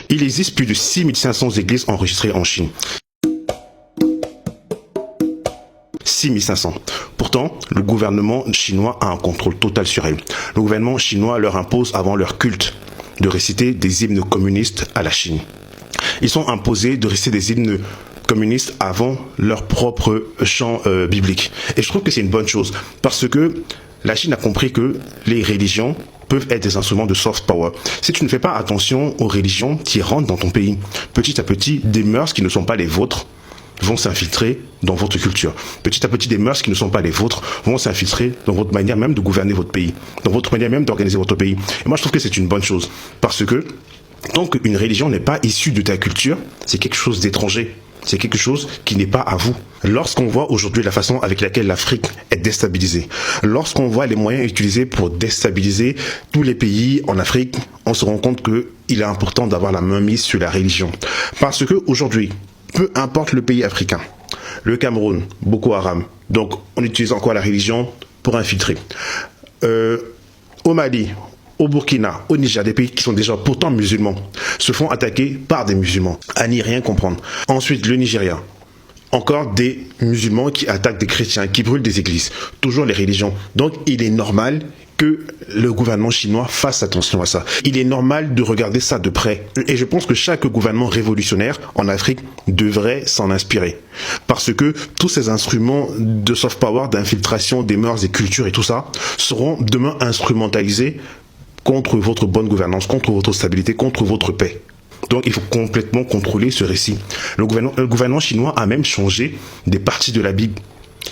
Il existe plus de 6500 églises enregistrées en Chine. 6500. Pourtant, le gouvernement chinois a un contrôle total sur elles. Le gouvernement chinois leur impose avant leur culte de réciter des hymnes communistes à la Chine. Ils sont imposés de réciter des hymnes communistes avant leur propre chant biblique. Et je trouve que c'est une bonne chose, parce que la Chine a compris que les religions peuvent être des instruments de soft power. Si tu ne fais pas attention aux religions qui rentrent dans ton pays, petit à petit, des mœurs qui ne sont pas les vôtres vont s'infiltrer dans votre culture. Petit à petit, des mœurs qui ne sont pas les vôtres vont s'infiltrer dans votre manière même de gouverner votre pays, dans votre manière même d'organiser votre pays. Et moi, je trouve que c'est une bonne chose, parce que tant qu'une religion n'est pas issue de ta culture, c'est quelque chose d'étranger. C'est quelque chose qui n'est pas à vous. Lorsqu'on voit aujourd'hui la façon avec laquelle l'Afrique est déstabilisée, lorsqu'on voit les moyens utilisés pour déstabiliser tous les pays en Afrique, on se rend compte qu'il est important d'avoir la main mise sur la religion. Parce que aujourd'hui, peu importe le pays africain, le Cameroun, Boko Haram, donc on utilise encore la religion pour infiltrer. Au Mali, au Burkina, au Niger, des pays qui sont déjà pourtant musulmans, se font attaquer par des musulmans, à n'y rien comprendre. Ensuite, le Nigeria, encore des musulmans qui attaquent des chrétiens, qui brûlent des églises, toujours les religions. Donc il est normal que le gouvernement chinois fasse attention à ça. Il est normal de regarder ça de près. Et je pense que chaque gouvernement révolutionnaire en Afrique devrait s'en inspirer. Parce que tous ces instruments de soft power, d'infiltration des mœurs, des cultures et tout ça, seront demain instrumentalisés contre votre bonne gouvernance, contre votre stabilité, contre votre paix. Donc il faut complètement contrôler ce récit. Le gouvernement chinois a même changé des parties de la Bible.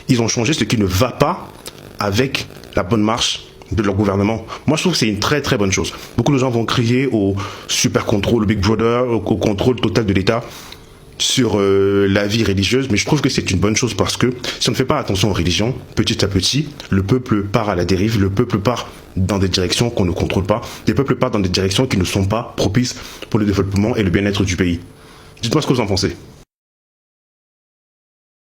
Ils ont changé ce qui ne va pas avec la bonne marche de leur gouvernement. Moi je trouve que c'est une très très bonne chose. Beaucoup de gens vont crier au super contrôle, au Big Brother, au contrôle total de l'État sur la vie religieuse, mais je trouve que c'est une bonne chose parce que si on ne fait pas attention aux religions, petit à petit, le peuple part à la dérive, le peuple part dans des directions qu'on ne contrôle pas, le peuple part dans des directions qui ne sont pas propices pour le développement et le bien-être du pays. Dites-moi ce que vous en pensez.